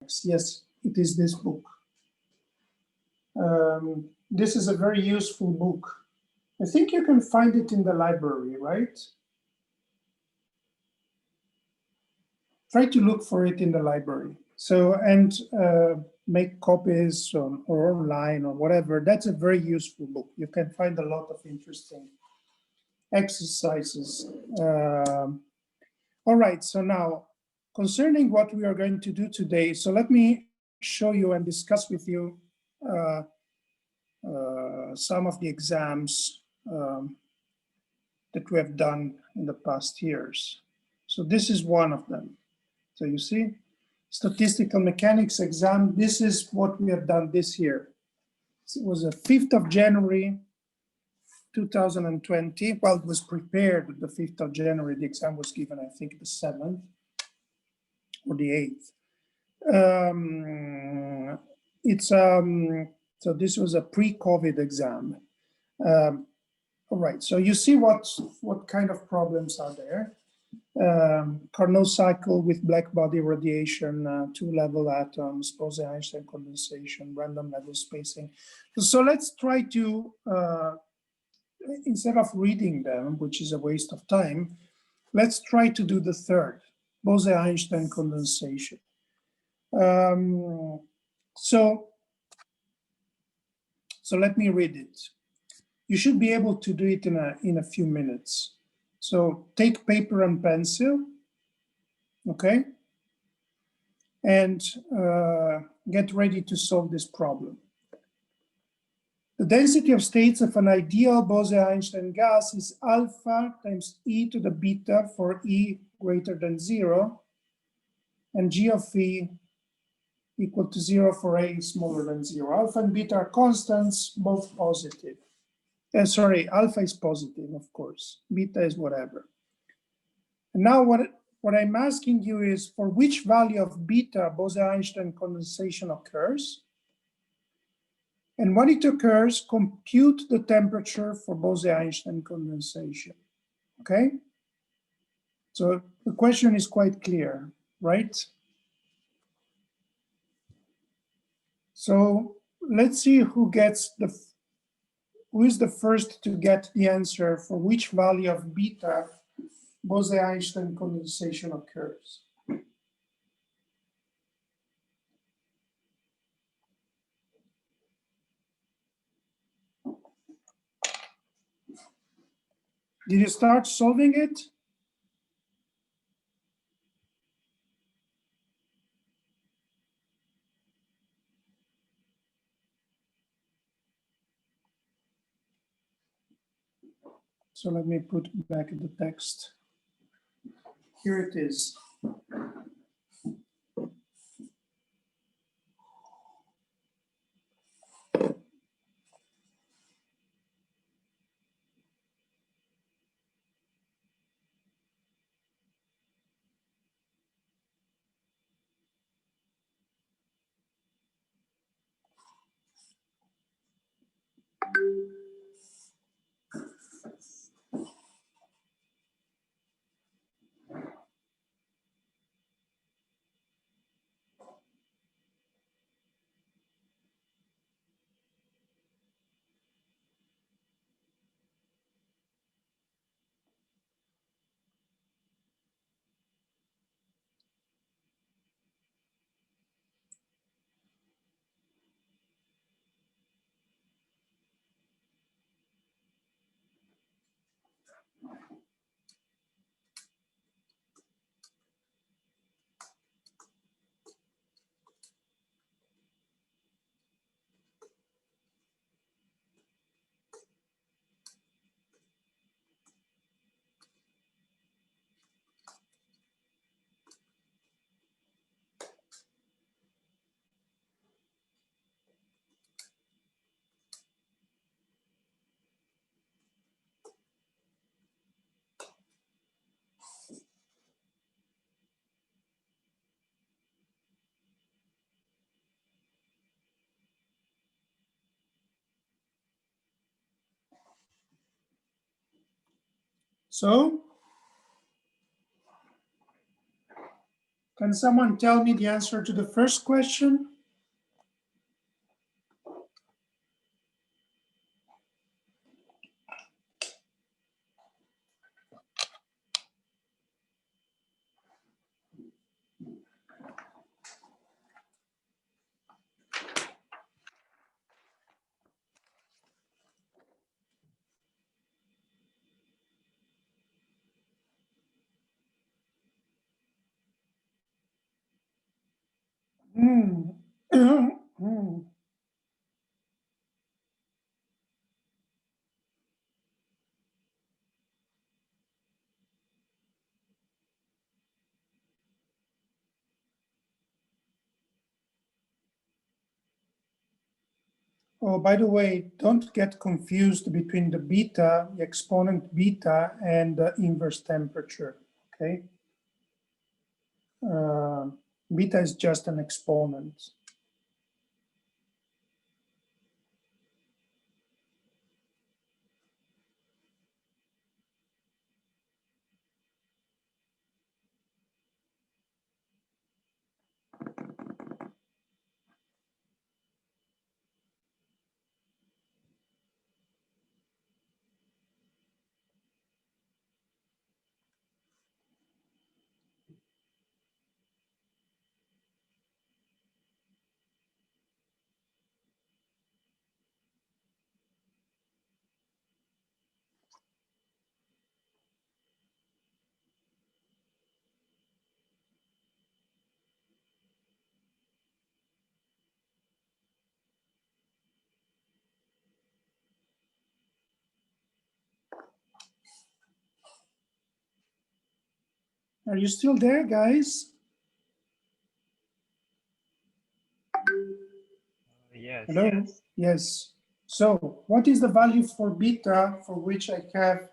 Yes, it is this book. This is a very useful book. I think you can find it in the library, right? Try to look for it in the library. So, and make copies or online or whatever. That's a very useful book. You can find a lot of interesting exercises. All right, so now concerning what we are going to do today, so let me show you and discuss with you some of the exams that we have done in the past years. So this is one of them. So you see, statistical mechanics exam, this is what we have done this year. It was the 5th of January, 2020. Well, it was prepared the 5th of January. The exam was given, I think, the 7th or the 8th. So this was a pre-COVID exam. All right, so you see what kind of problems are there. Carnot cycle with black body radiation, two-level atoms, Bose-Einstein condensation, random level spacing. So let's try to, instead of reading them, which is a waste of time, let's try to do the third, Bose-Einstein condensation. So let me read it. You should be able to do it in a few minutes. So take paper and pencil, okay? And get ready to solve this problem. The density of states of an ideal Bose-Einstein gas is alpha times e to the beta for e greater than 0, and g of e equal to 0 for a smaller than 0. Alpha and beta are constants, both positive. Sorry, alpha is positive, of course. Beta is whatever. And now what I'm asking you is, for which value of beta Bose-Einstein condensation occurs? And when it occurs, compute the temperature for Bose-Einstein condensation, okay? So the question is quite clear, right? So let's see who is the first to get the answer for which value of beta Bose-Einstein condensation occurs. Did you start solving it? So let me put back the text. Here it is. So Can someone tell me the answer to the first question? Oh, by the way, don't get confused between the beta, the exponent beta, and the inverse temperature, okay? Beta is just an exponent. Are you still there, guys? Yes. Hello? Yes. So what is the value for beta for which I have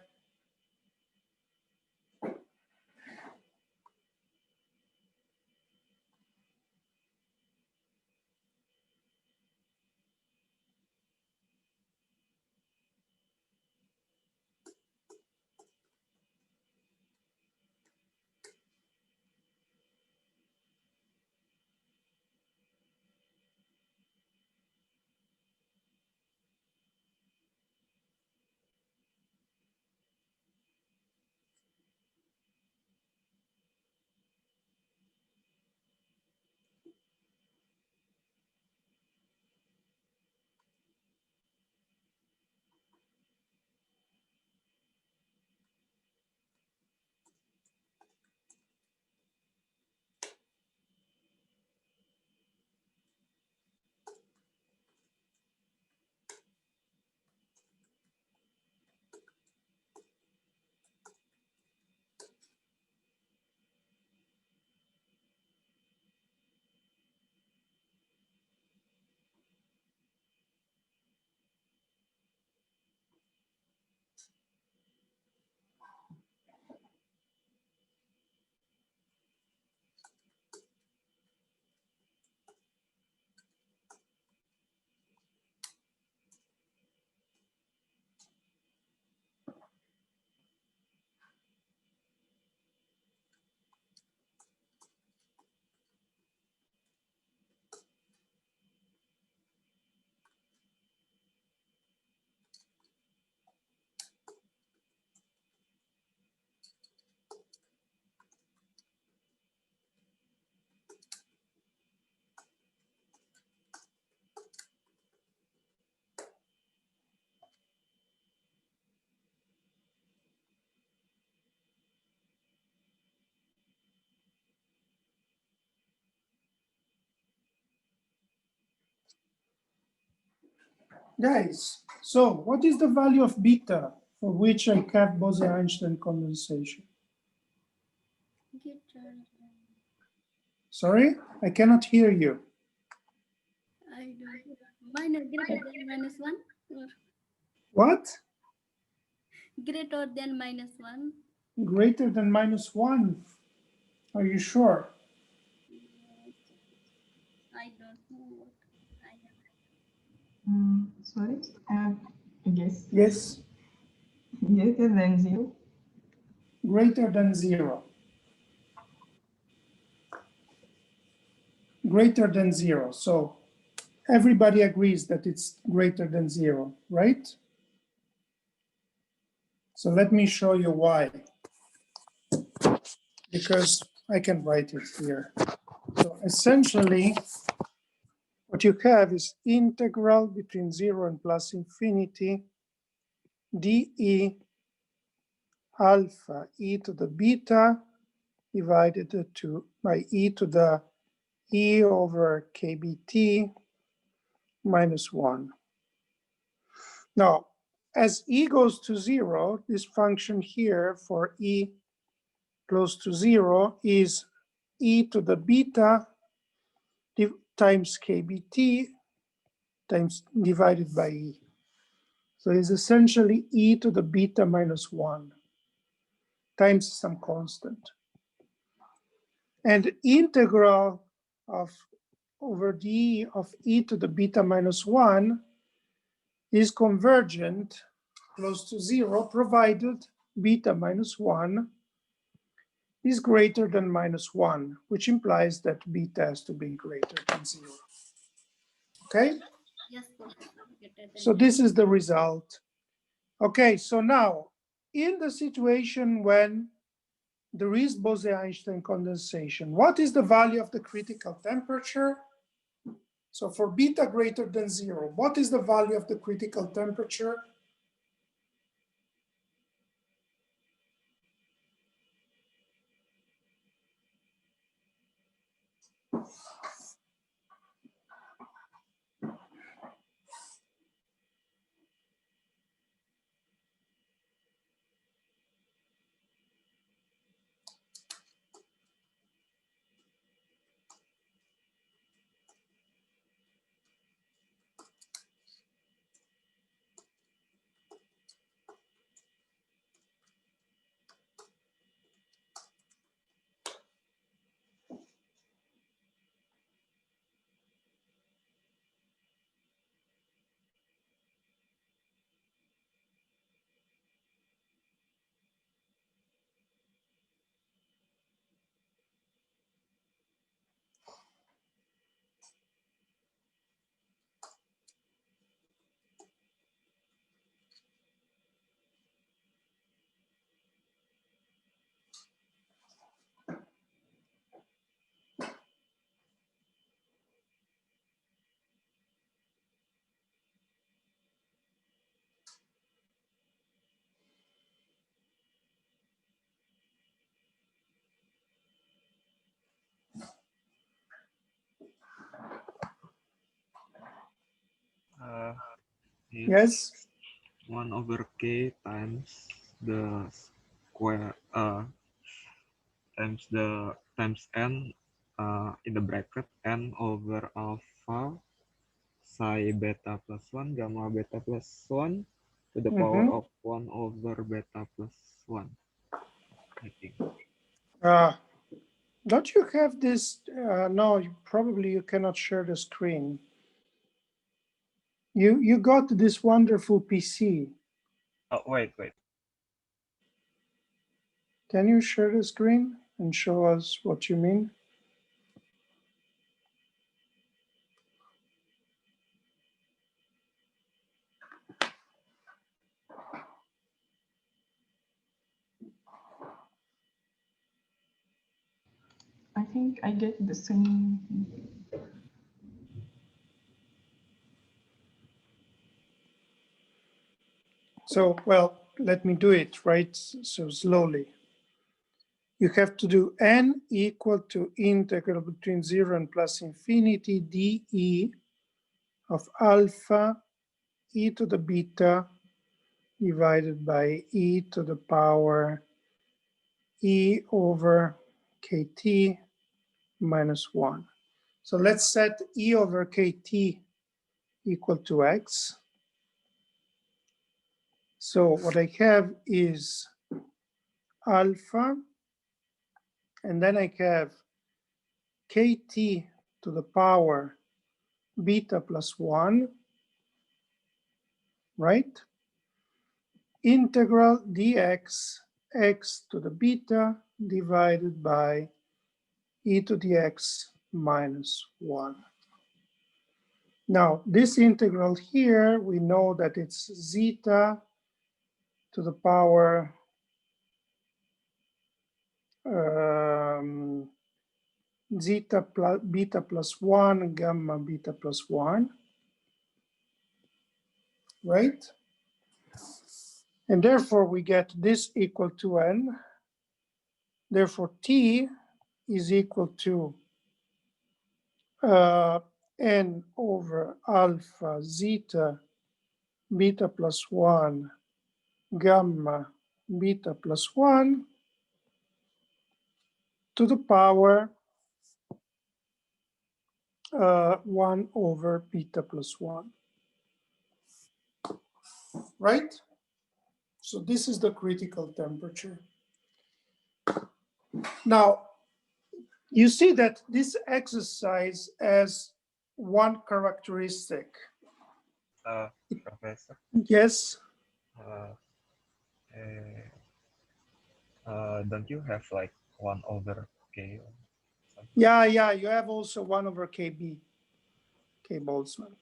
guys, so what is the value of beta for which I have Bose-Einstein condensation? Sorry, I cannot hear you. I don't. Greater than -1 or What? greater than -1. Greater than -1. Are you sure? I don't know what I Sorry, I guess. Yes, Greater than 0. greater than 0. greater than 0. So everybody agrees that it's greater than 0, right? So let me show you why. Because I can write it here. So essentially, what you have is integral between 0 and plus infinity dE alpha e to the beta divided by e to the e over kbt minus 1. Now, as e goes to 0, this function here for e close to 0 is e to the beta times kbt times divided by e. So it's essentially e to the beta minus 1 times some constant. And integral of over d of e to the beta minus 1 is convergent close to 0, provided beta minus 1 is greater than minus 1, which implies that beta has to be greater than 0. Okay? Yes, Professor. Greater than So this is the result. Okay, so now, in the situation when there is Bose-Einstein condensation, what is the value of the critical temperature? So for beta greater than 0, what is the value of the critical temperature? It's Yes? 1 over k times the square times n in the bracket n over alpha psi beta plus 1 gamma beta plus 1 to the power of 1 over beta plus 1, I think. Don't you have this? No, probably you cannot share the screen. You got this wonderful PC. Oh, wait. Can you share the screen and show us what you mean? I think I get the same. So, well, let me do it, right? So slowly. You have to do n equal to integral between 0 and plus infinity dE of alpha e to the beta divided by e to the power e over kt minus 1. So let's set e over kt equal to x. So what I have is alpha, and then I have kt to the power beta plus 1, right? Integral dx x to the beta divided by e to the x minus 1. Now, this integral here, we know that it's zeta to the power zeta plus beta plus 1, gamma beta plus 1, right? And therefore, we get this equal to n. Therefore, t is equal to n over alpha zeta beta plus 1 gamma beta plus 1 to the power 1 over beta plus 1, right? So this is the critical temperature. Now, you see that this exercise has one characteristic. Professor, Yes, don't you have like 1 over k? Or something? yeah, you have also 1 over kb, K Boltzmann.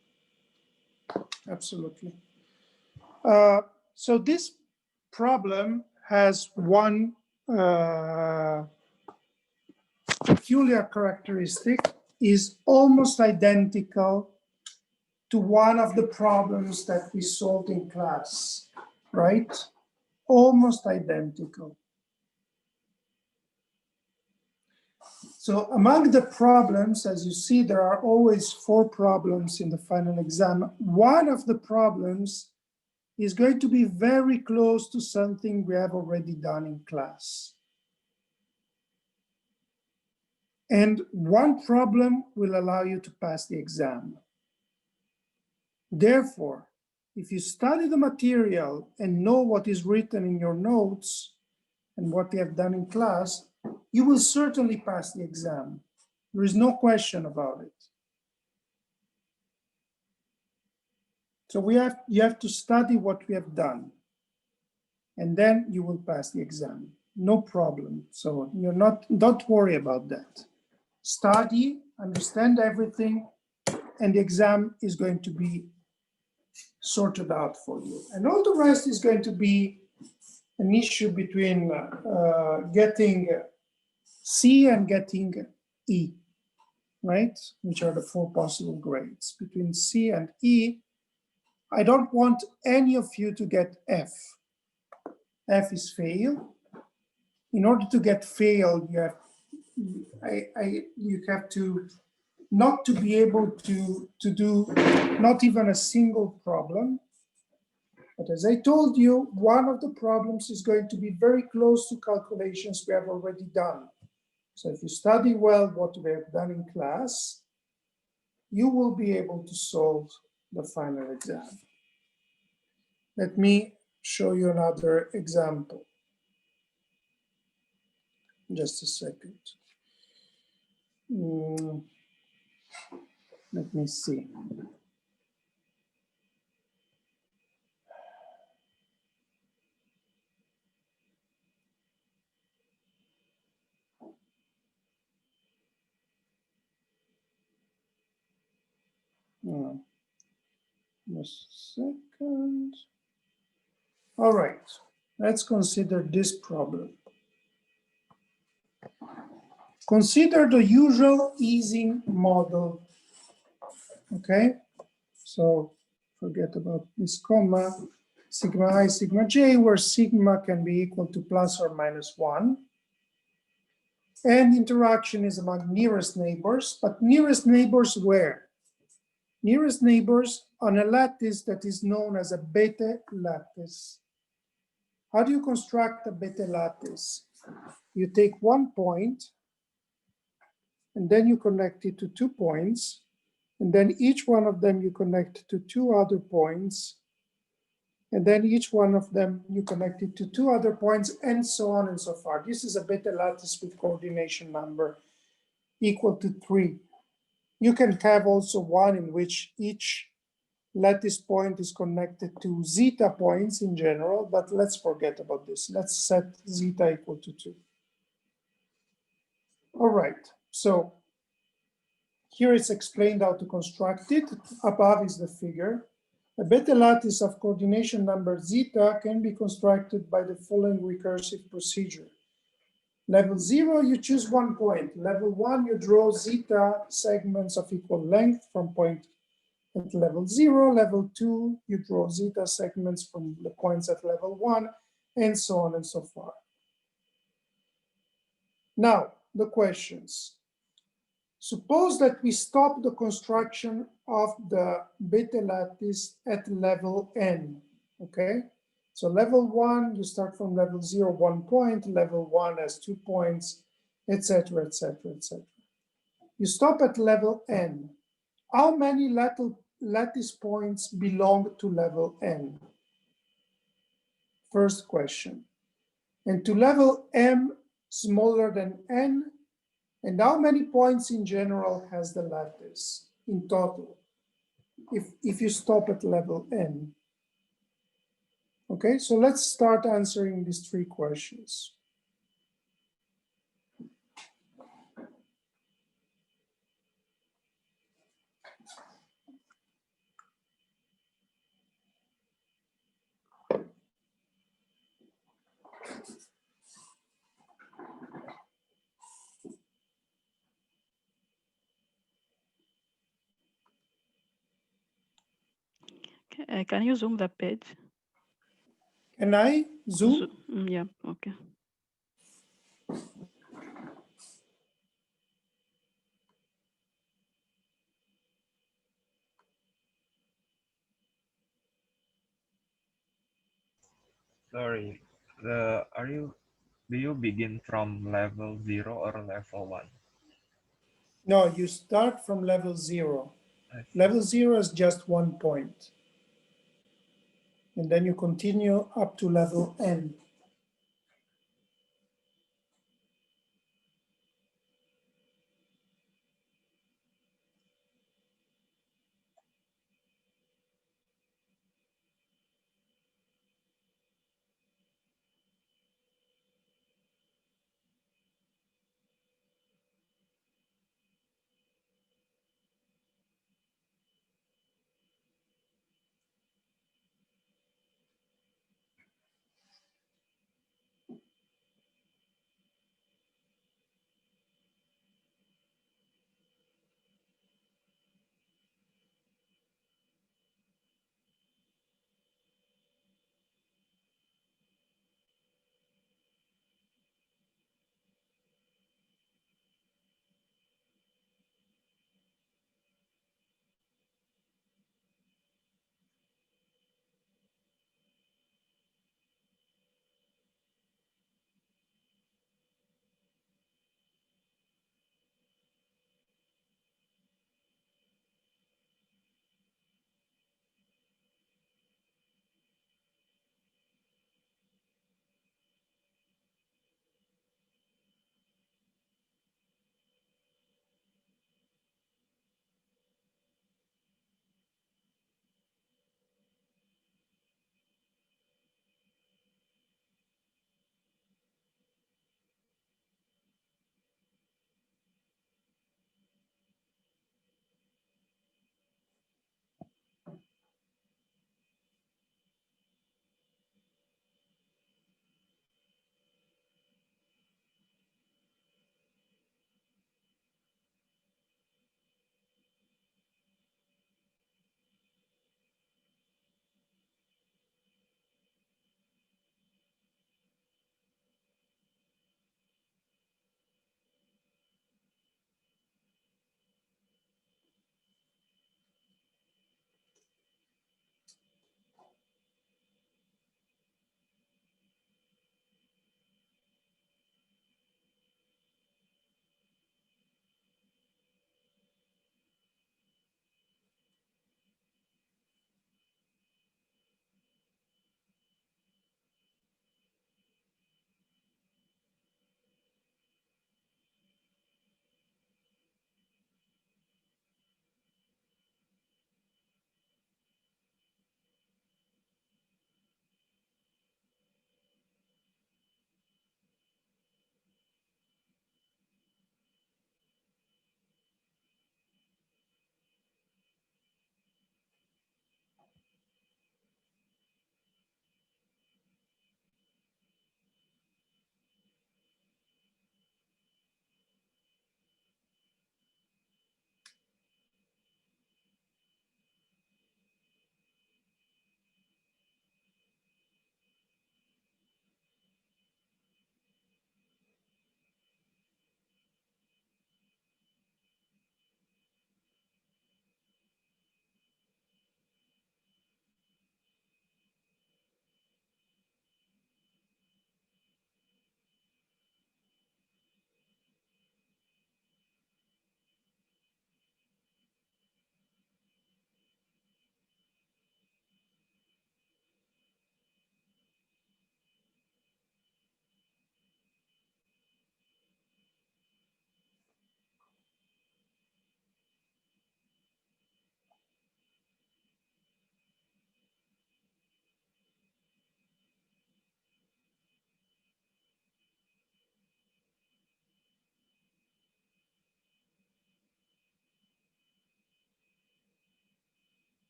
Absolutely. So this problem has one peculiar characteristic, is almost identical to one of the problems that we solved in class, right? Almost identical. So among the problems, as you see, there are always 4 problems in the final exam. One of the problems is going to be very close to something we have already done in class. And one problem will allow you to pass the exam. Therefore, if you study the material and know what is written in your notes and what we have done in class, you will certainly pass the exam. There is no question about it. So you have to study what we have done, and then you will pass the exam. No problem. So don't worry about that. Study, understand everything, and the exam is going to be sorted out for you. And all the rest is going to be an issue between getting C and getting E, right? Which are the 4 possible grades. Between C and E, I don't want any of you to get F. F is fail. In order to get fail, you have to not to be able to do not even a single problem. But as I told you, one of the problems is going to be very close to calculations we have already done. So if you study well what we have done in class, you will be able to solve the final exam. Let me show you another example. Just a second. Let me see. Just a second. All right, let's consider this problem. Consider the usual easing model. Okay, so forget about this comma, sigma I, sigma j, where sigma can be equal to plus or minus 1. And interaction is among nearest neighbors, but nearest neighbors where? Nearest neighbors on a lattice that is known as a beta lattice. How do you construct a beta lattice? You take one point, and then you connect it to 2 points, and then each one of them you connect to 2 other points, and then each one of them you connect it to 2 other points, and so on and so forth. This is a beta lattice with coordination number equal to 3. You can have also one in which each lattice point is connected to zeta points in general, but let's forget about this. Let's set zeta equal to 2. All right, so here it's explained how to construct it. Above is the figure. A beta lattice of coordination number zeta can be constructed by the following recursive procedure. Level 0, you choose one point. Level 1, you draw zeta segments of equal length from point at level 0. Level 2, you draw zeta segments from the points at level 1, and so on and so forth. Now, the questions. Suppose that we stop the construction of the beta lattice at level n, okay? So level 1, you start from level 0, 1 point, level 1 has 2 points, etc., etc., etc. You stop at level n. How many lattice points belong to level n? First question. And to level m smaller than n, and how many points in general has the lattice in total if you stop at level n? Okay, so let's start answering these 3 questions. Can you zoom the page? Can I zoom? Yeah, okay. Sorry, do you begin from level 0 or level 1? No, you start from level 0. Level 0 is just 1 point. And then you continue up to level n.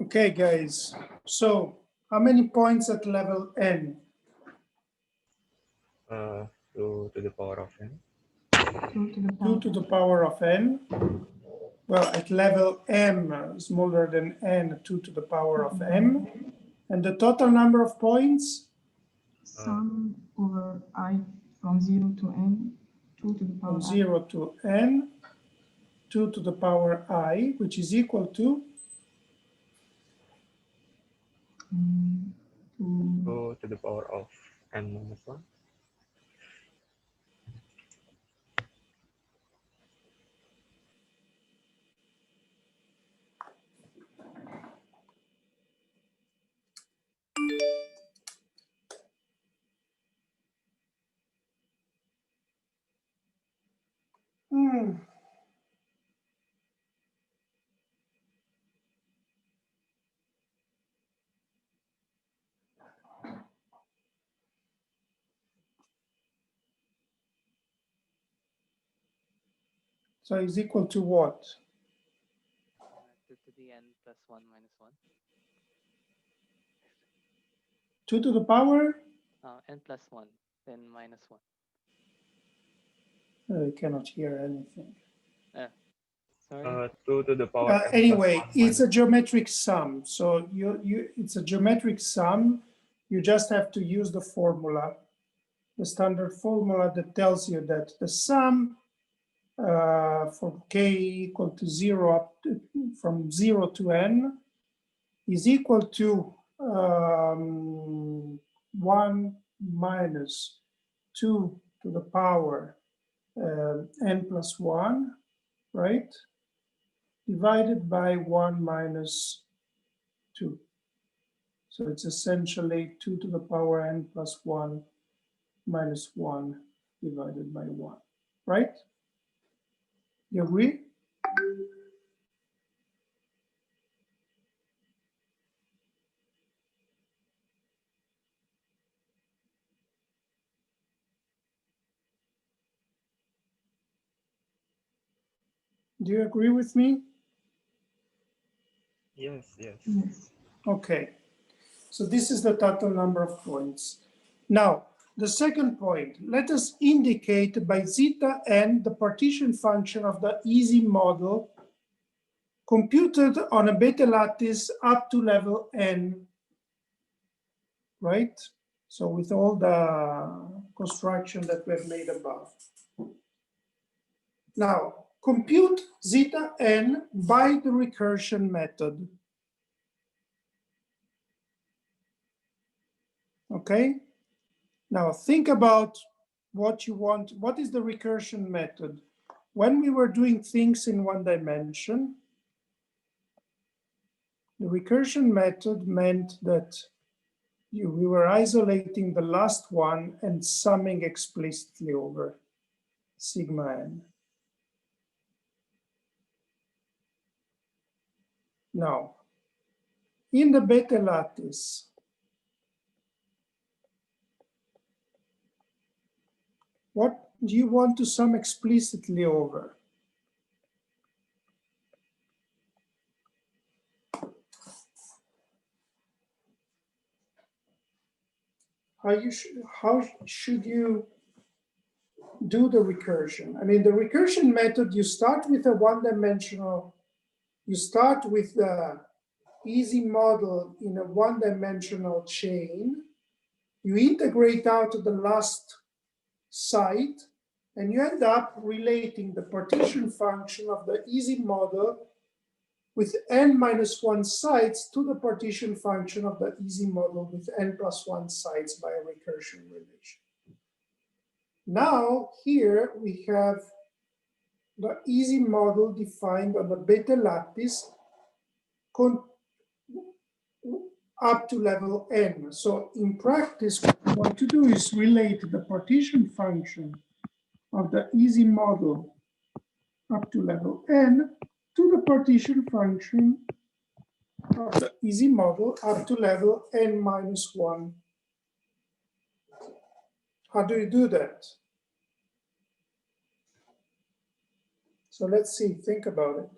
Okay, guys. So how many points at level n? 2 to the power of n. 2 to the 2 power to the power of n. Well, at level m smaller than n, 2 to the power of m. And the total number of points? sum over I from 0 to n, 2 to the power From I. 0 to n, 2 to the power I, which is equal to 2 to the power of n minus 1. so is equal to what? 2 to the n plus 1 minus 1. 2 to the power? N plus 1, then minus 1. I cannot hear anything. Sorry. 2 to the power n plus Anyway, 1 it's minus a geometric sum. So it's a geometric sum. You just have to use the formula, the standard formula that tells you that the sum for k equal to 0 up to, from 0 to n is equal to 1 minus 2 to the power n plus 1, right? Divided by 1 minus 2. So it's essentially 2 to the power n plus 1 minus 1 divided by 1, right? You agree? Do you agree with me? Yes, yes. Yes. Okay. So this is the total number of points. Now, the second point, let us indicate by zeta n the partition function of the easy model computed on a beta lattice up to level n, right? So with all the construction that we've made above. Now, compute zeta n by the recursion method. Okay? Now think about what you want. What is the recursion method? When we were doing things in one dimension, the recursion method meant that we were isolating the last one and summing explicitly over sigma n. Now, in the beta lattice, what do you want to sum explicitly over? How should you do the recursion? I mean, the recursion method, you start with a one-dimensional, you start with the easy model in a one-dimensional chain, you integrate out to the last side, and you end up relating the partition function of the easy model with n minus 1 sides to the partition function of the easy model with n plus 1 sides by a recursion relation. Now, here we have the easy model defined on the beta lattice up to level n. So in practice, what we want to do is relate the partition function of the easy model up to level n to the partition function of the easy model up to level n minus 1. How do you do that? So let's see, think about it.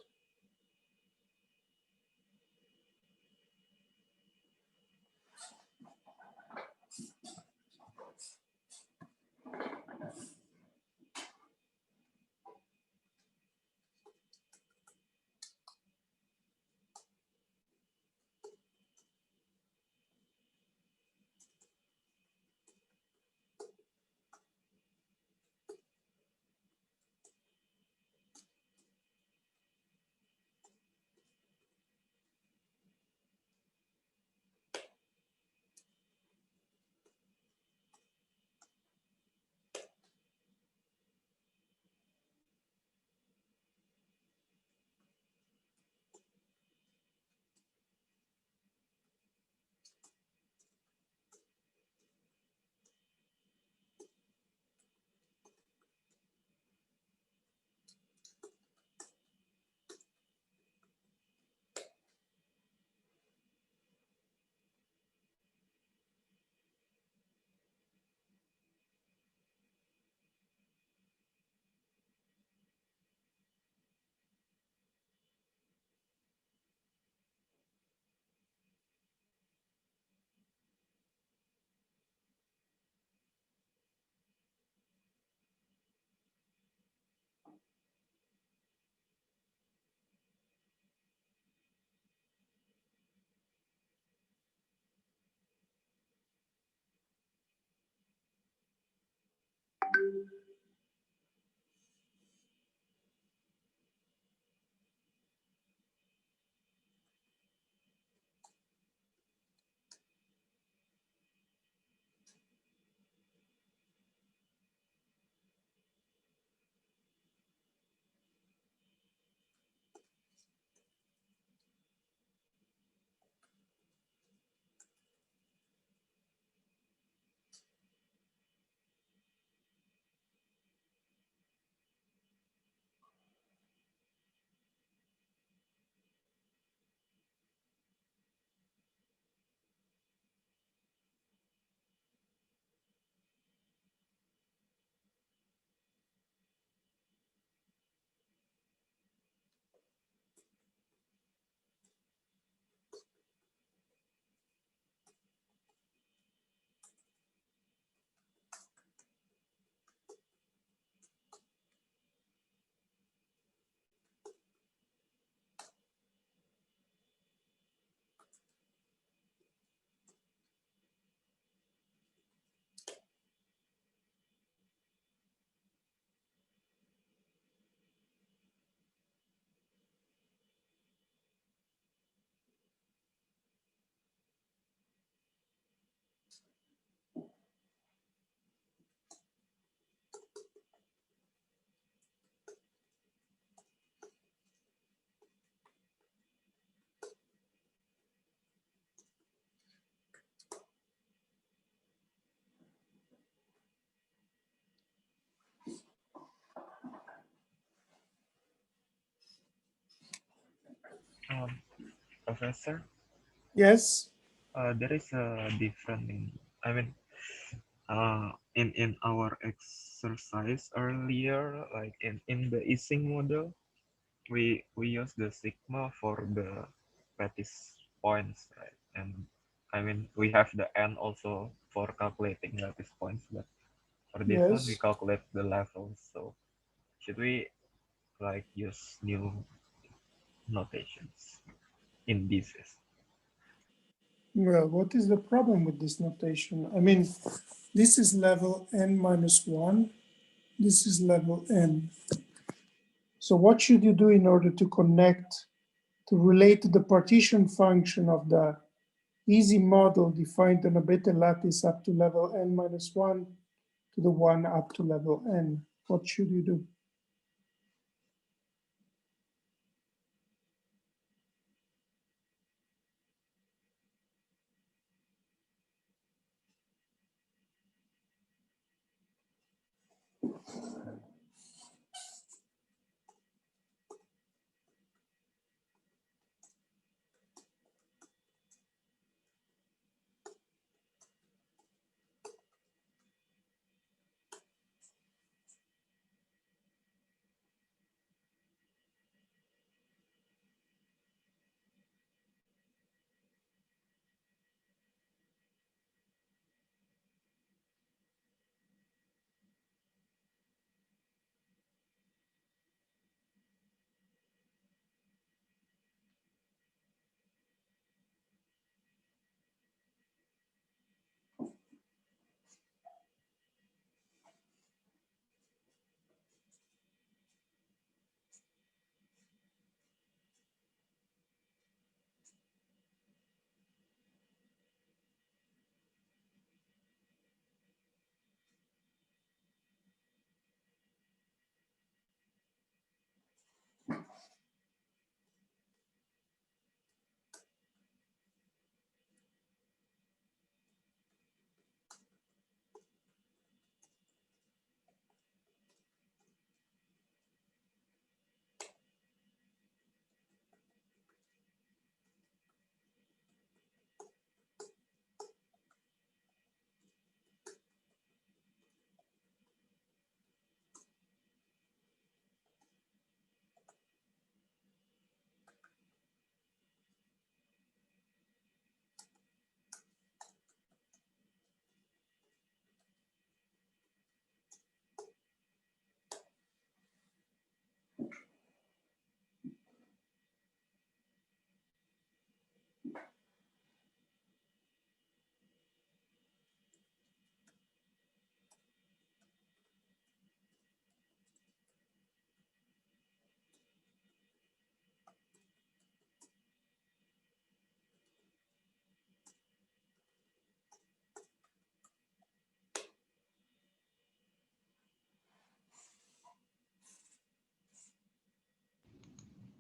Professor, Yes. there is a different in, I mean, in our exercise earlier, like in the easing model, we use the sigma for the lattice points, right? And I mean, we have the n also for calculating lattice points, but for this one we Yes. calculate the levels. So should we like use new notations in this? Well, what is the problem with this notation? I mean, this is level n minus 1. This is level n. So what should you do in order to connect, to relate to the partition function of the easy model defined on a beta lattice up to level n minus 1 to the one up to level n? What should you do?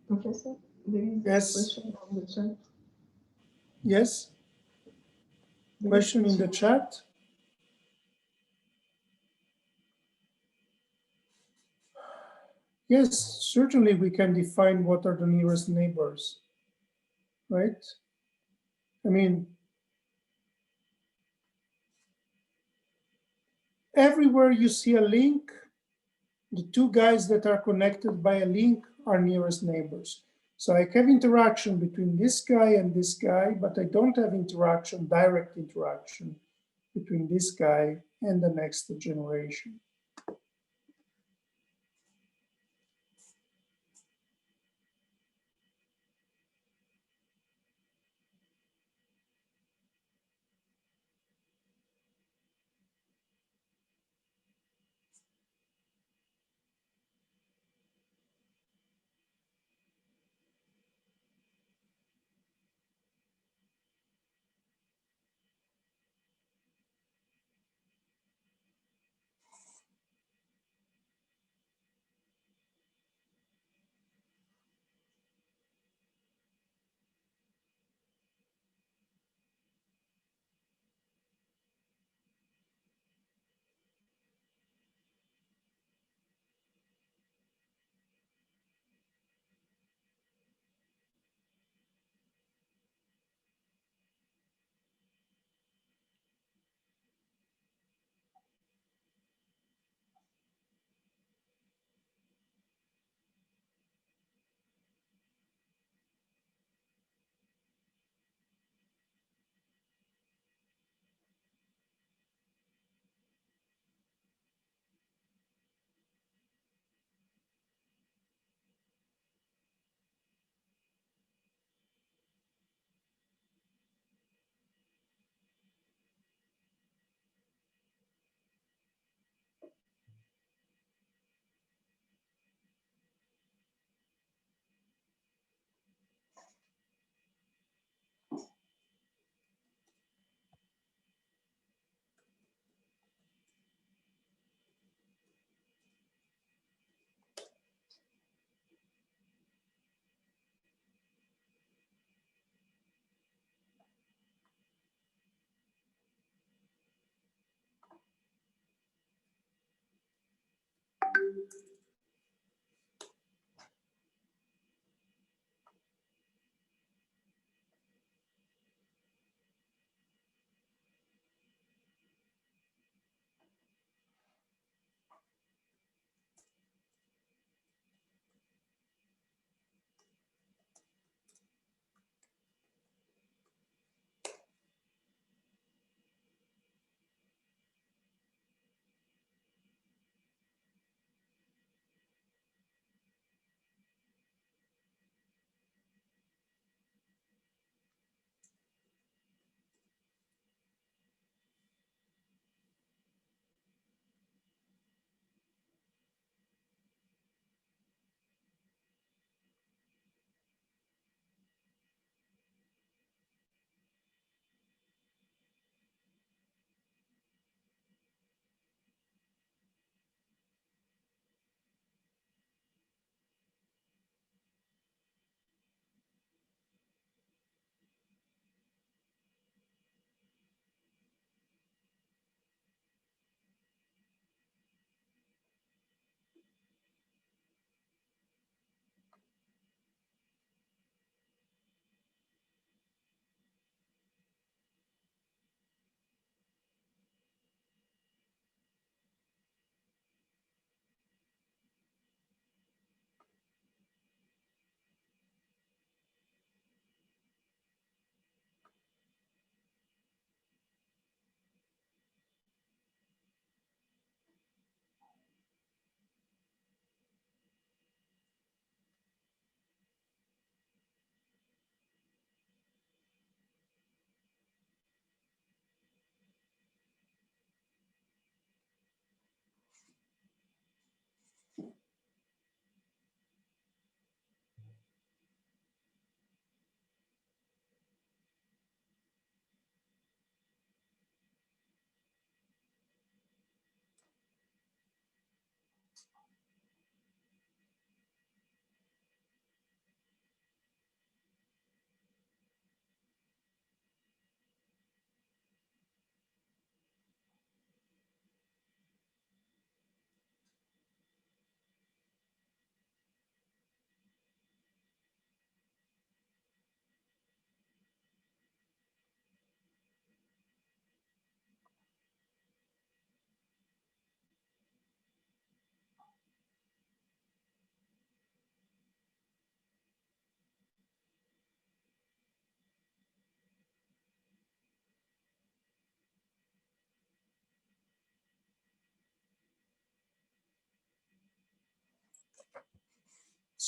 Professor, there is a Yes. question on the chat. Yes? There is Question in the chat? Yes, certainly we can define what are the nearest neighbors, right? I mean, everywhere you see a link, the two guys that are connected by a link are nearest neighbors. So I have interaction between this guy and this guy, but I don't have interaction, direct interaction between this guy and the next generation.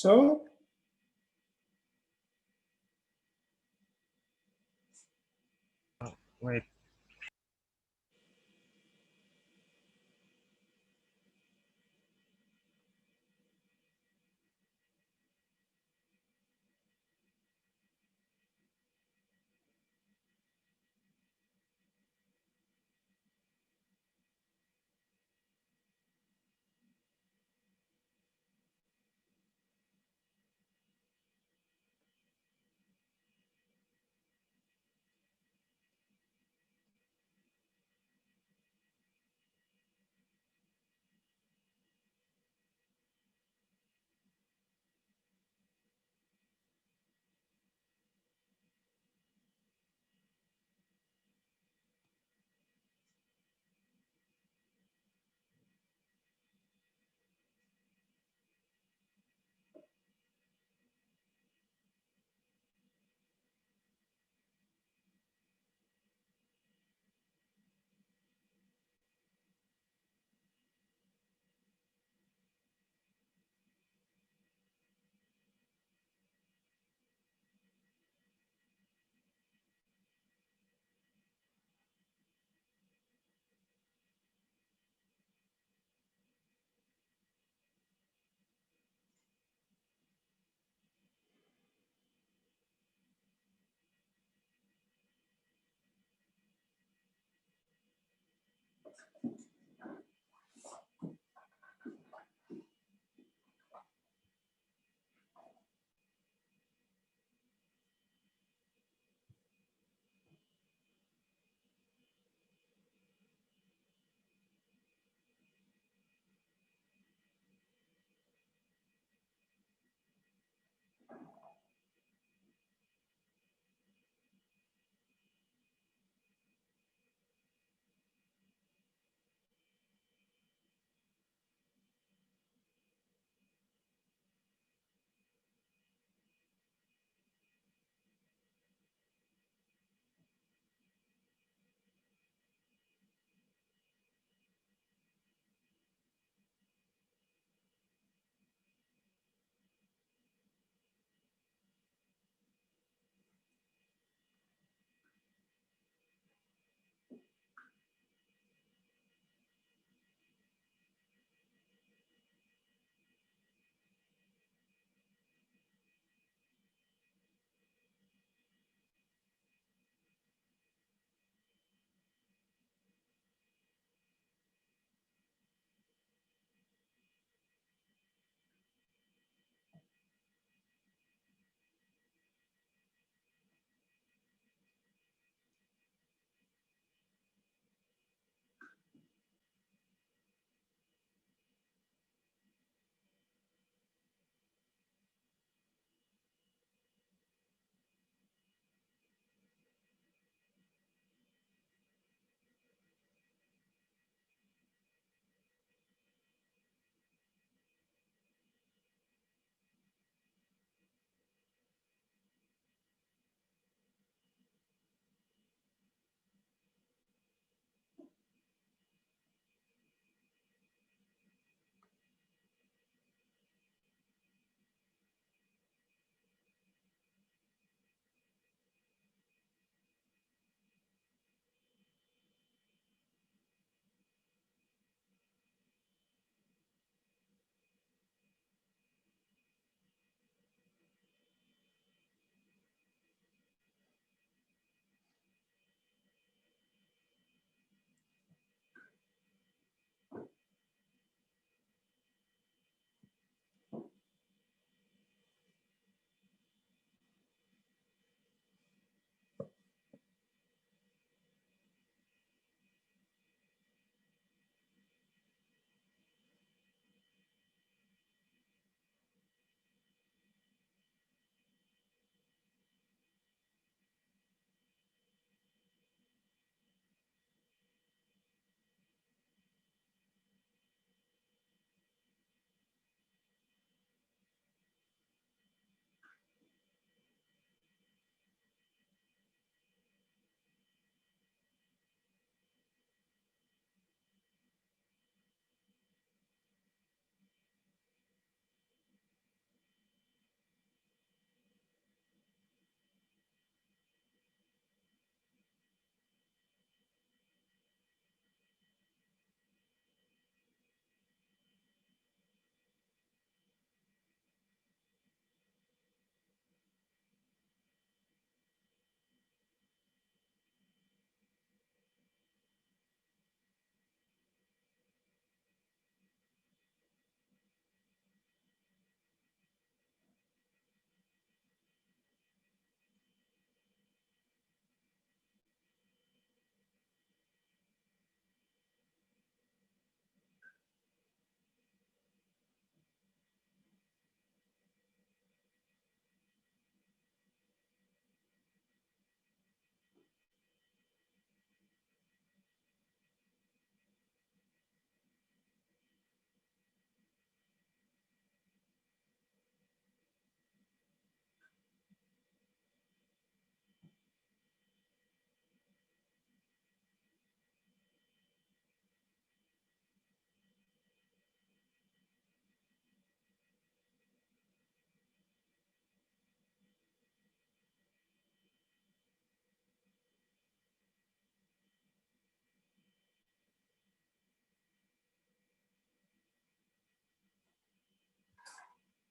So Wait.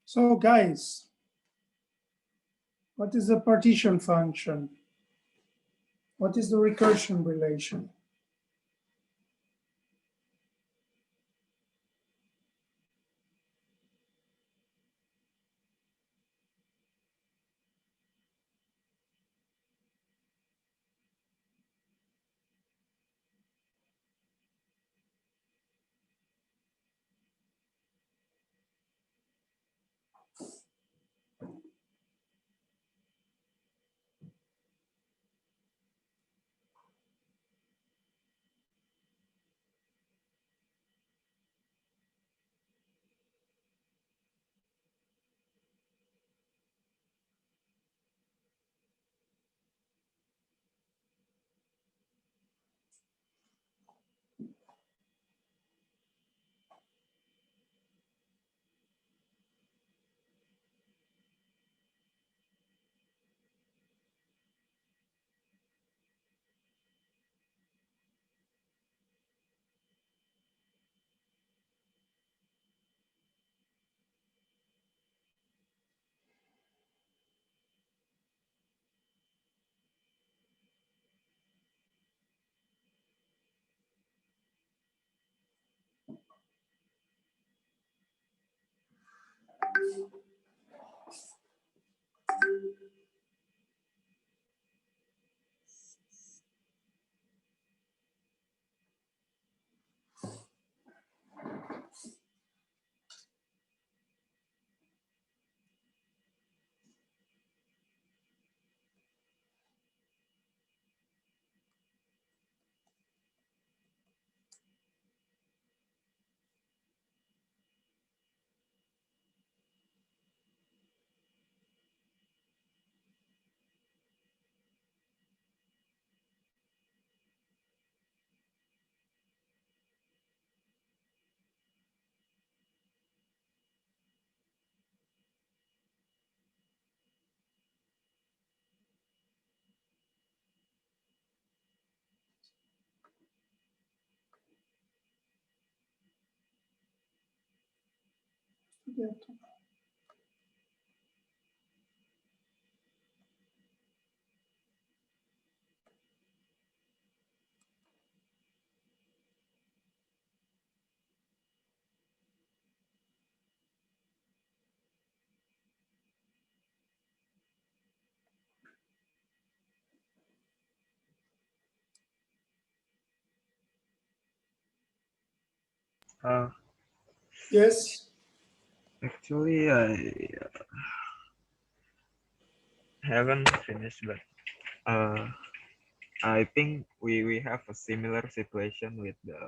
So guys, what is the partition function? What is the recursion relation? Yes. Actually, I haven't finished, but I think we have a similar situation with the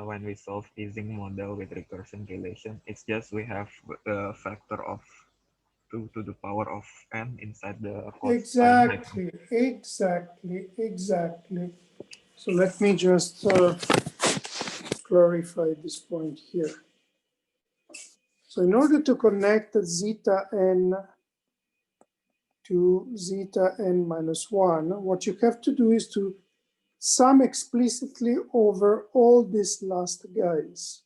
when we solve Ising model with recursion relation. It's just we have a factor of 2 to the power of n inside the cosine. Exactly. So let me just clarify this point here. So in order to connect the zeta n to zeta n minus 1, what you have to do is to sum explicitly over all these last guys.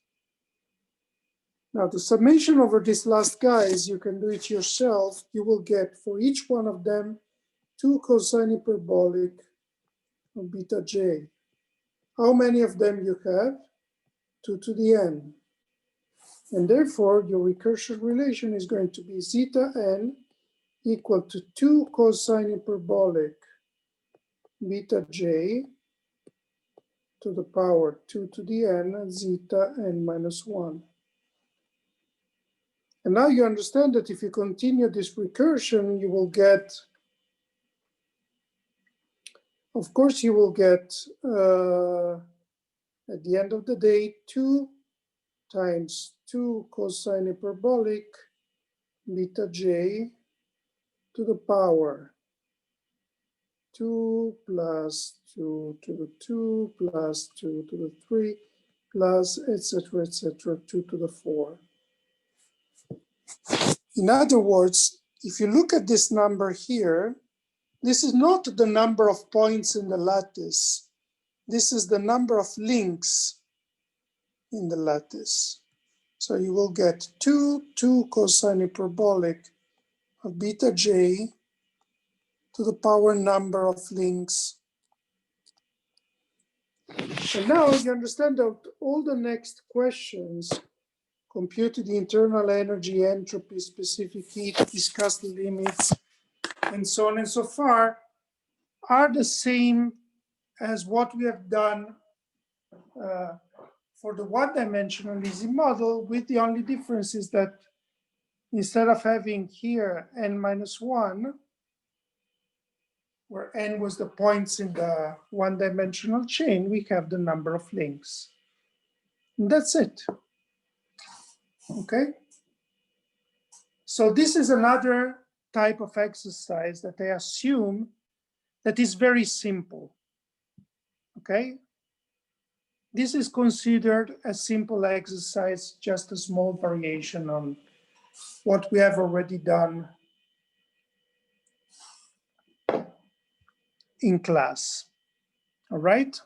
Now the summation over these last guys, you can do it yourself. You will get for each one of them 2 cosine hyperbolic of beta j. How many of them you have? 2 to the n. And therefore, your recursion relation is going to be zeta n equal to 2 cosine hyperbolic beta j to the power 2 to the n zeta n minus 1. And now you understand that if you continue this recursion, you will get, of course, you will get, at the end of the day, 2 times 2 cosine hyperbolic beta j to the power 2 plus 2 to the 2 plus 2 to the 3 plus etc. 2 to the 4. In other words, if you look at this number here, this is not the number of points in the lattice. This is the number of links in the lattice. So you will get 2 cosine hyperbolic of beta j to the power number of links. And now you understand that all the next questions, compute the internal energy, entropy, specific heat, discuss the limits, and so on and so far, are the same as what we have done for the one-dimensional easy model, with the only difference is that instead of having here n-1, where n was the points in the one-dimensional chain, we have the number of links. And that's it. Okay? So this is another type of exercise that I assume that is very simple. Okay? This is considered a simple exercise, just a small variation on what we have already done in class. All right?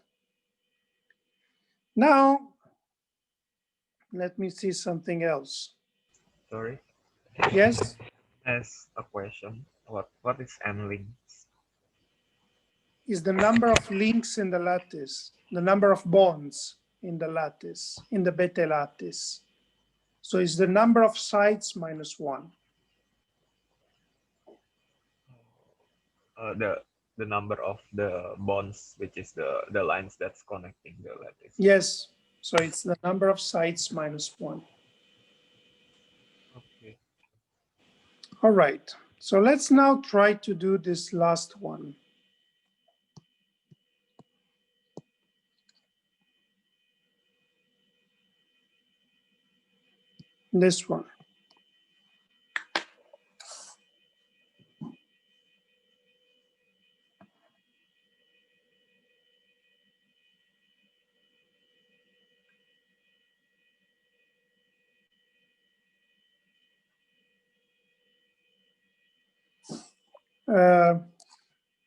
Now, let me see something else. Sorry. Yes? As a question, what is n links? Is the number of links in the lattice, the number of bonds in the lattice, in the beta lattice. So it's the number of sides minus 1. The number of the bonds, which is the lines that's connecting the lattice. Yes, so it's the number of sides minus 1. Okay. All right, so let's now try to do this last one. This one.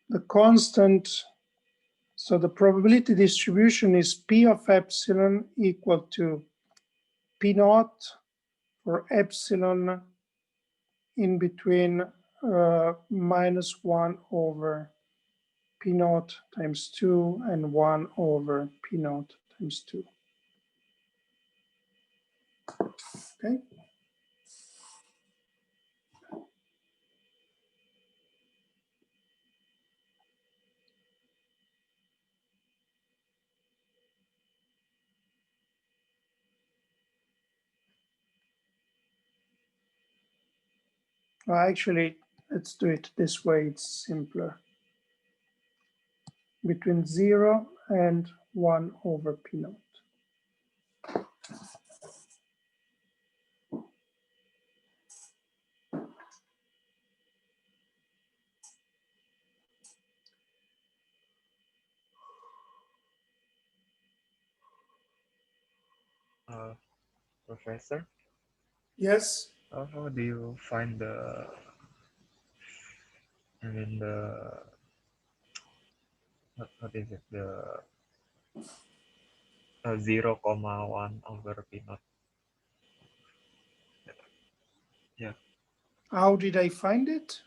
The constant, so the probability distribution is P of epsilon equal to P naught for epsilon in between minus 1 over P naught times 2 and 1 over P naught times 2. Okay. Well, actually, let's do it this way. It's simpler. Between 0 and 1 over P naught. Professor, Yes. how do you find the what is it, the 0,1 over P naught? Yeah. How did I find it?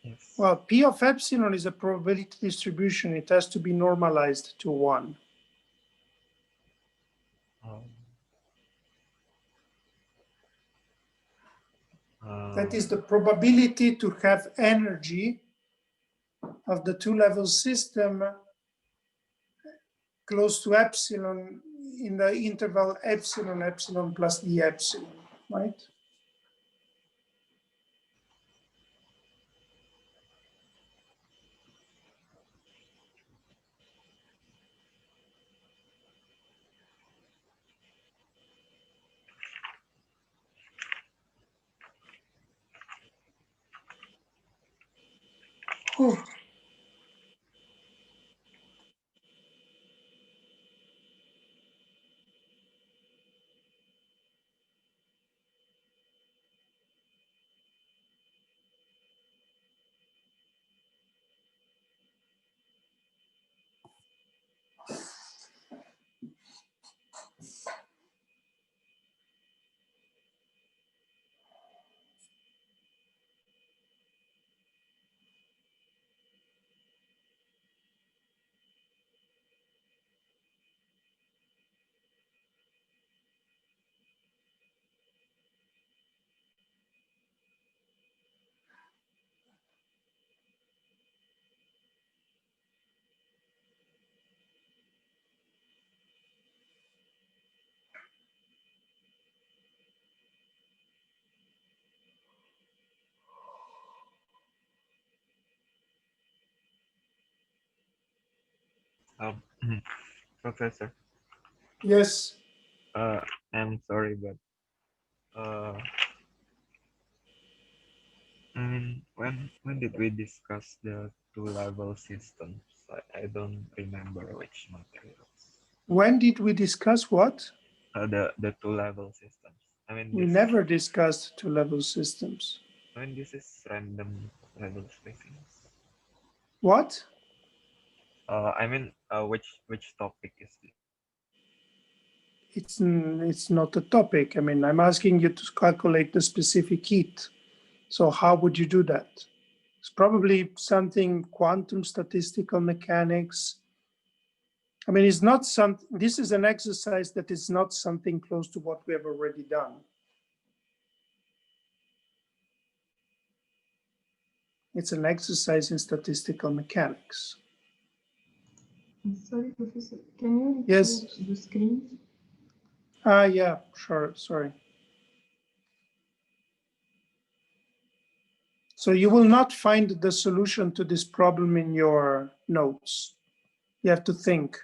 Yes. Well, P of epsilon is a probability distribution. It has to be normalized to 1. That is the probability to have energy of the two-level system close to epsilon in the interval epsilon, epsilon plus the epsilon, right? Oh. Um, Professor, Yes. I'm sorry, but uh, I mean, when did we discuss the two-level systems? I don't remember which materials. When did we discuss what? The two-level systems. I mean, We this, never discussed two-level systems. I mean, this is random level spacings. What? I mean, which topic is this? It's not a topic. I mean, I'm asking you to calculate the specific heat. So how would you do that? It's probably something quantum statistical mechanics. I mean, it's not this is an exercise that is not something close to what we have already done. It's an exercise in statistical mechanics. Sorry, Professor, can you repeat Yes. the screen? Yeah, sure, sorry. So you will not find the solution to this problem in your notes. You have to think.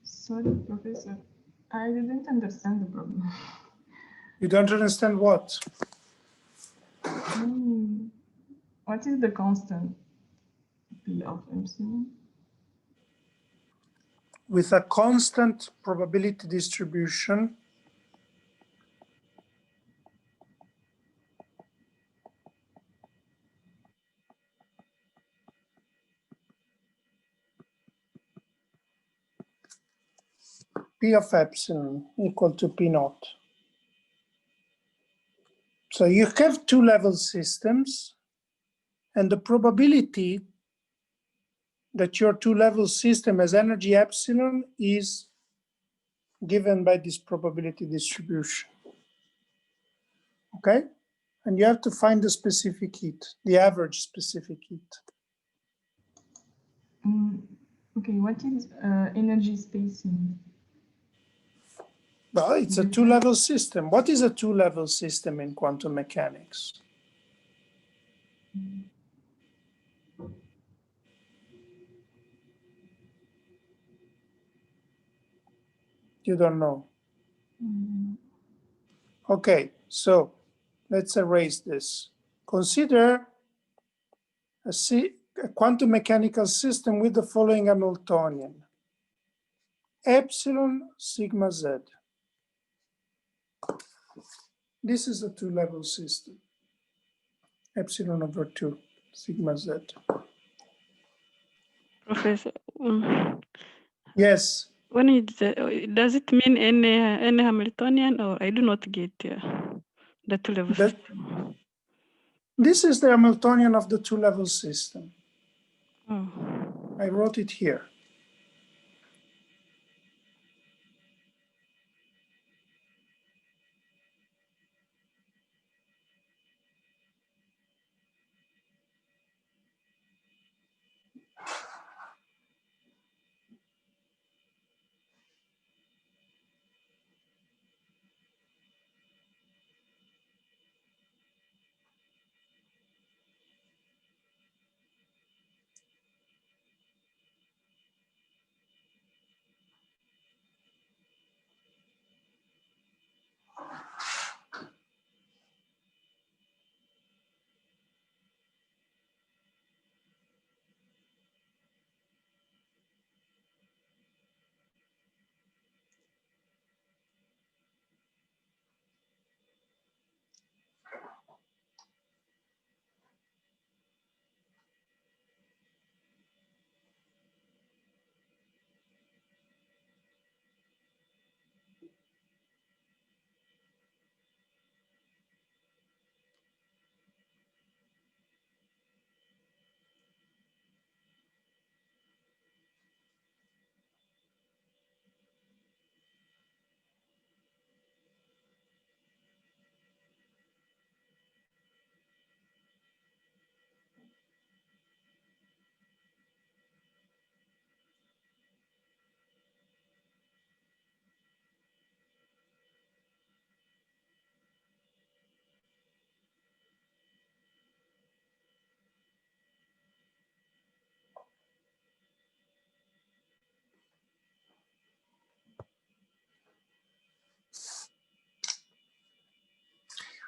Sorry, Professor, I didn't understand the problem. You don't understand what? What is the constant P of epsilon? With a constant probability distribution, P of epsilon equal to P naught. So you have two-level systems, and the probability that your two-level system has energy epsilon is given by this probability distribution. Okay? And you have to find the specific heat, the average specific heat. Okay, what is energy spacing? Well, it's a two-level system. What is a two-level system in quantum mechanics? You don't know. Okay, so let's erase this. Consider a quantum mechanical system with the following Hamiltonian. Epsilon sigma z. This is a two-level system. Epsilon over 2 sigma z. Professor, Yes. when does it mean any Hamiltonian, or I do not get the two-level system? This is the Hamiltonian of the two-level system. Oh. I wrote it here.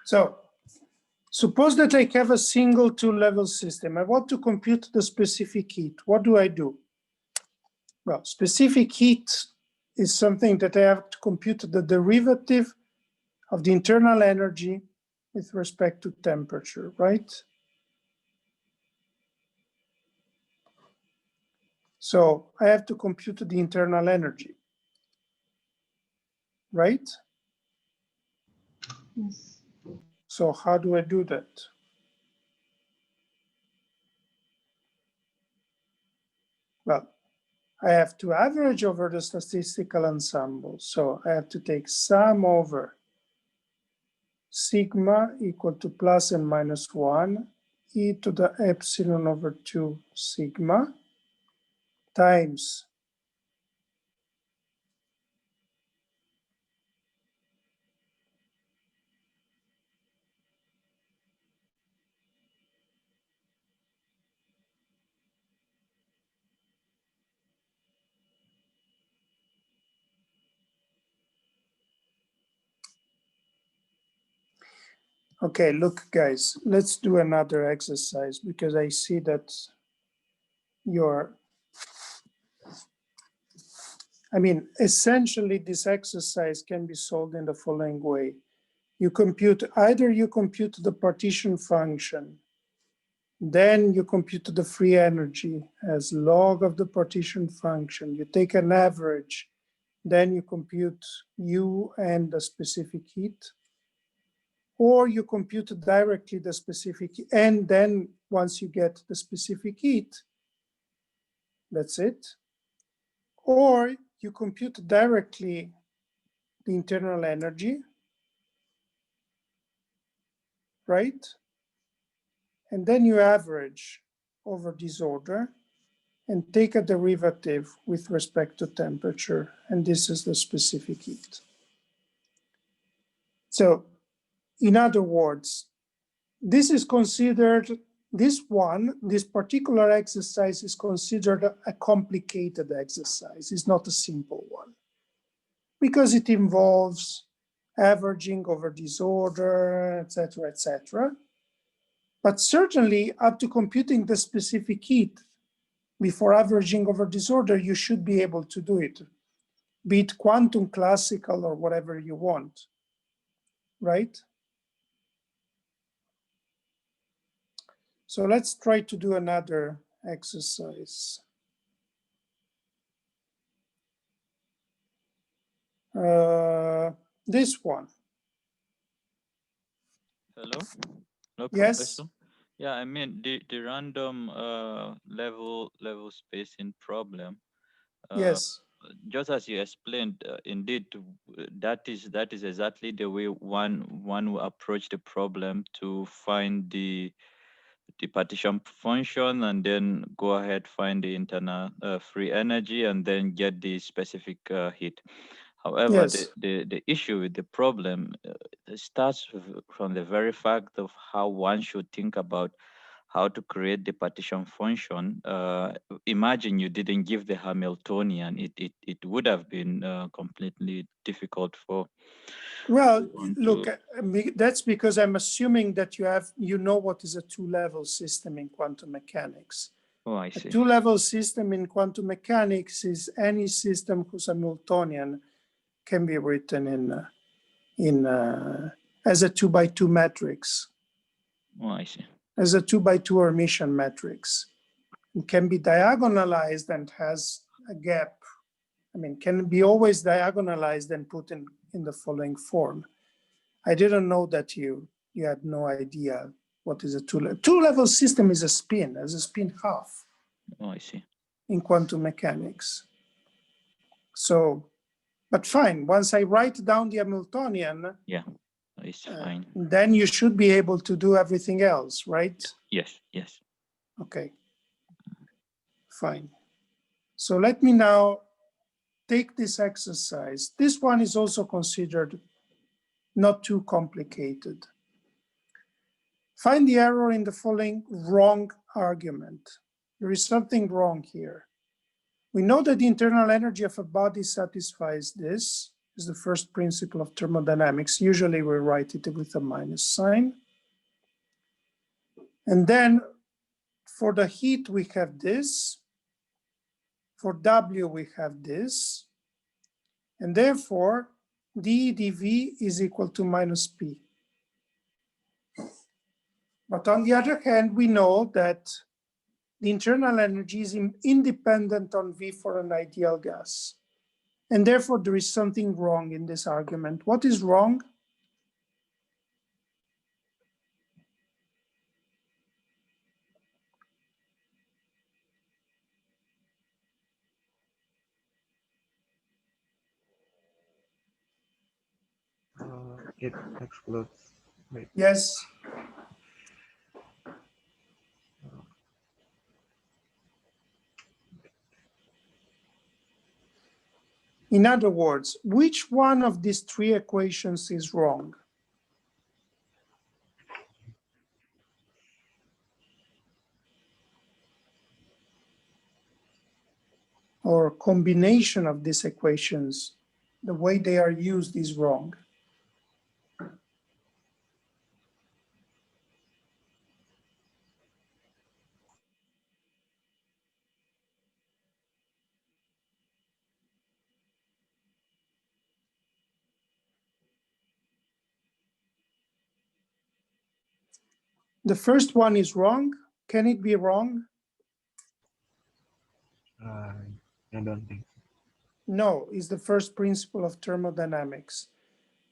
So suppose that I have a single two-level system. I want to compute the specific heat. What do I do? Well, specific heat is something that I have to compute the derivative of the internal energy with respect to temperature, right? So I have to compute the internal energy, right? Yes. So how do I do that? Well, I have to average over the statistical ensemble. So I have to take sum over sigma equal to plus and minus 1 e to the epsilon over 2 sigma times okay, look, guys, let's do another exercise because I see that essentially this exercise can be solved in the following way. Either you compute the partition function, then you compute the free energy as log of the partition function. You take an average, then you compute U and the specific heat, or you compute directly the specific, and then once you get the specific heat, that's it. Or you compute directly the internal energy, right? And then you average over disorder and take a derivative with respect to temperature, and this is the specific heat. So, in other words, this particular exercise is considered a complicated exercise. It's not a simple one because it involves averaging over disorder, etc., etc. But certainly up to computing the specific heat before averaging over disorder, you should be able to do it, be it quantum, classical, or whatever you want, right? So let's try to do another exercise. This one. Hello? Hello, Yes. Professor? Yeah, I mean the random level spacing problem. Yes. Just as you explained, indeed, that is exactly the way one will approach the problem to find the partition function and then go ahead, find the internal free energy and then get the specific heat. However, Yes. the issue with the problem starts from the very fact of how one should think about how to create the partition function. Imagine you didn't give the Hamiltonian, it would have been completely difficult for. Well, look, that's because I'm assuming that you know what is a two-level system in quantum mechanics. Oh, I see. A two-level system in quantum mechanics is any system whose Hamiltonian can be written as a 2x2 matrix. Oh, I see. As a 2x2 Hermitian matrix. It can be diagonalized and has a gap. Can be always diagonalized and put in the following form. I didn't know that you had no idea what is a two-level system is a spin, as a spin half. Oh, I see. In quantum mechanics. So, but fine, once I write down the Hamiltonian, yeah, it's fine. Then you should be able to do everything else, right? Yes, yes. Okay, fine. So let me now take this exercise. This one is also considered not too complicated. Find the error in the following wrong argument. There is something wrong here. We know that the internal energy of a body satisfies this, is the first principle of thermodynamics. Usually we write it with a minus sign. And then for the heat, we have this. For W, we have this. And therefore, d dV is equal to minus P. But on the other hand, we know that the internal energy is independent on V for an ideal gas. And therefore, there is something wrong in this argument. What is wrong? It excludes. Wait. Yes. In other words, which one of these three equations is wrong? Or combination of these equations, the way they are used is wrong. The first one is wrong. Can it be wrong? I don't think so. No, it's the first principle of thermodynamics.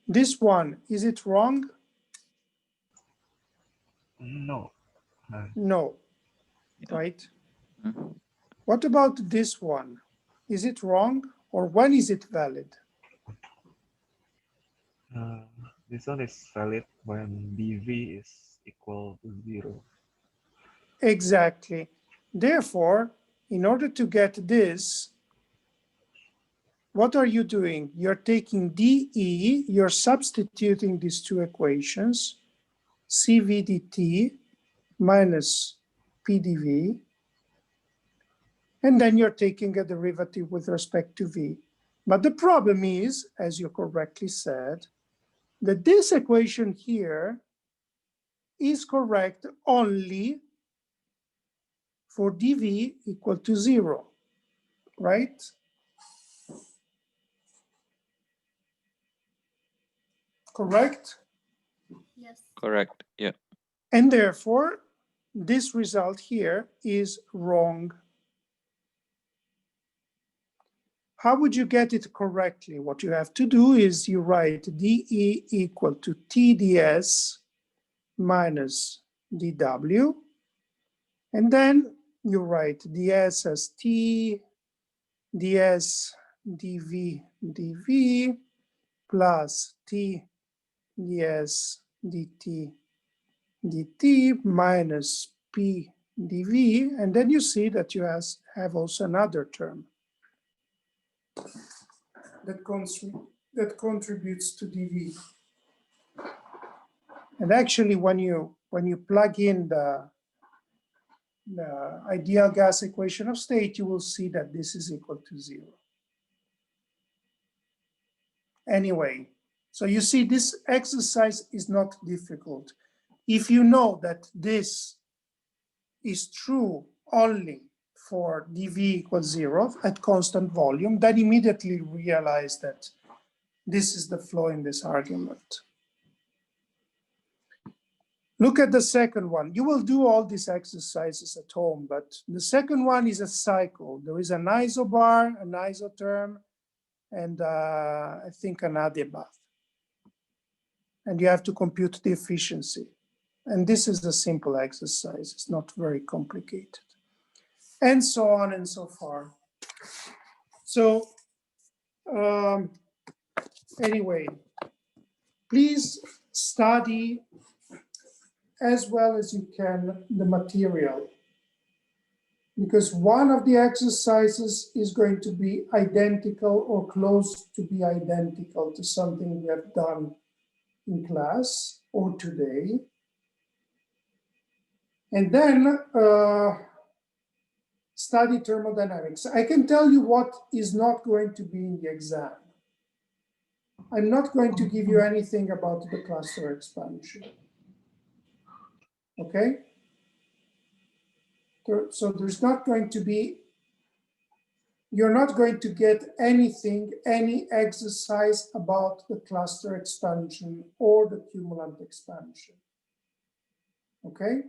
This one, is it wrong? No. No, Yeah. right? Mhm. What about this one? Is it wrong, or when is it valid? This one is valid when dV is equal to 0. Exactly. Therefore, in order to get this, what are you doing? You're taking dE, you're substituting these two equations, CV dt minus PdV, and then you're taking a derivative with respect to V. But the problem is, as you correctly said, that this equation here is correct only for dV equal to 0, right? Correct? Yes. Correct. Yeah. And therefore, this result here is wrong. How would you get it correctly? What you have to do is you write dE equal to TdS minus dW, and then you write ds as T, ds dV dV, plus T ds dt dt minus P dV, and then you see that you have also another term that contributes to dV. And actually, when you plug in the ideal gas equation of state, you will see that this is equal to 0. Anyway, so you see this exercise is not difficult. If you know that this is true only for dV equals 0 at constant volume, then immediately realize that this is the flaw in this argument. Look at the second one. You will do all these exercises at home, but the second one is a cycle. There is an isobar, an isotherm, and I think an adiabath. And you have to compute the efficiency. And this is a simple exercise. It's not very complicated. And so on and so far. So anyway, please study as well as you can the material, because one of the exercises is going to be identical or close to be identical to something we have done in class or today. And then study thermodynamics. I can tell you what is not going to be in the exam. I'm not going to give you anything about the cluster expansion. Okay? So there's not going to be, you're not going to get anything, any exercise about the cluster expansion or the cumulant expansion. Okay?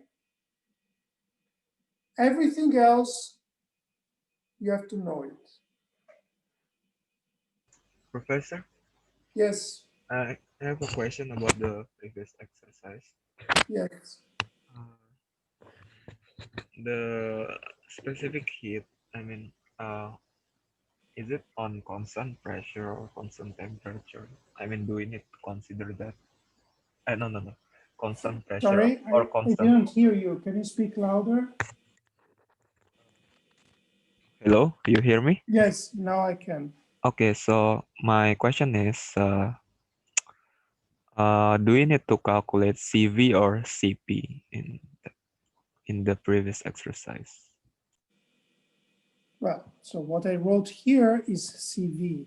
Everything else, you have to know it. Professor, Yes, I have a question about the previous exercise. yes. The specific heat, I mean, is it on constant pressure or constant temperature? I mean, do we need to consider that? No. Constant pressure Sorry, or I constant. didn't hear you. Can you speak louder? Hello, you hear me? Yes, now I can. Okay, so my question is, do we need to calculate CV or CP in the previous exercise? Well, so what I wrote here is CV.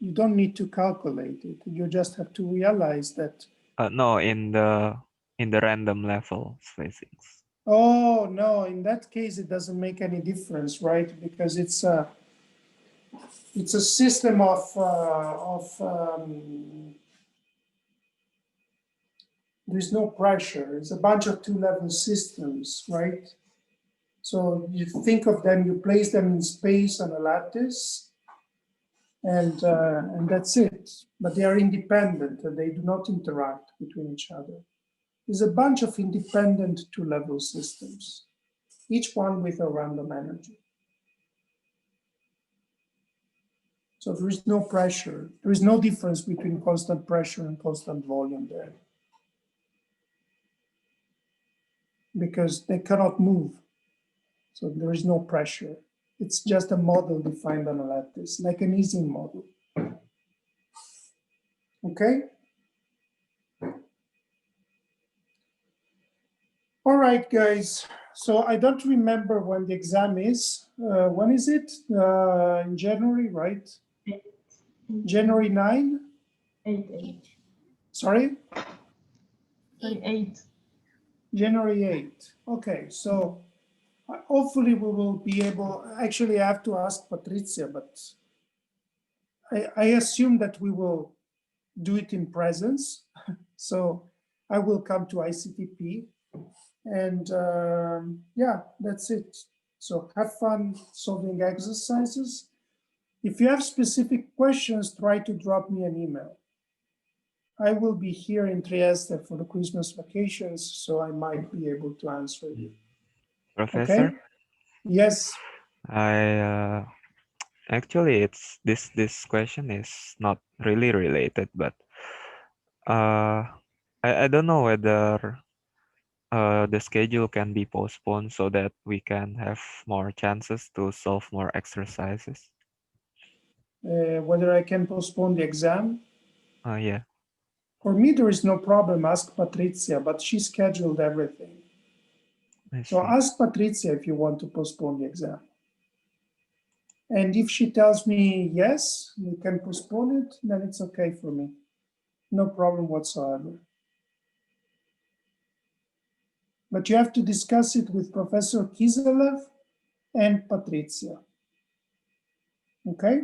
You don't need to calculate it. You just have to realize that. No, in the random level spacings. Oh no! In that case, it doesn't make any difference, right? Because it's a system of there's no pressure. It's a bunch of two-level systems, right? So you think of them, you place them in space on a lattice, and that's it. But they are independent, and they do not interact between each other. There's a bunch of independent two-level systems, each one with a random energy. So there is no pressure. There is no difference between constant pressure and constant volume there, because they cannot move. So there is no pressure. It's just a model defined on a lattice, like an Ising model. Okay? All right, guys. So I don't remember when the exam is. When is it? In January, right? January 9? 8. Sorry? 8. January 8. Okay, so hopefully we will be able, actually I have to ask Patricia, but I assume that we will do it in presence. So I will come to ICTP and yeah, that's it. So have fun solving exercises. If you have specific questions, try to drop me an email. I will be here in Trieste for the Christmas vacations, so I might be able to answer you. Professor? Okay? Yes. I actually it's this question is not really related, but I don't know whether the schedule can be postponed so that we can have more chances to solve more exercises. Whether I can postpone the exam? Yeah. For me, there is no problem. Ask Patricia, but she scheduled everything. So ask Patricia if you want to postpone the exam. And if she tells me yes, we can postpone it, then it's okay for me. No problem whatsoever. But you have to discuss it with Professor Kiselev and Patricia. Okay?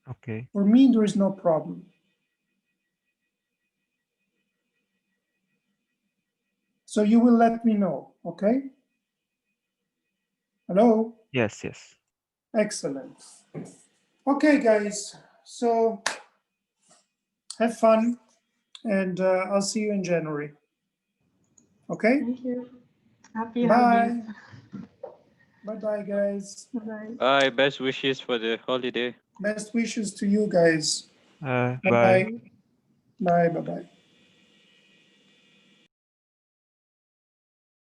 Okay. For me, there is no problem. So you will let me know, okay? Hello? Yes. Excellent. Okay, guys. So have fun, and I'll see you in January. Okay? Thank you. Happy Bye. holidays. Bye-bye, guys. Bye. Bye. Best wishes for the holiday. Best wishes to you guys. Bye. Bye-bye. Bye-bye.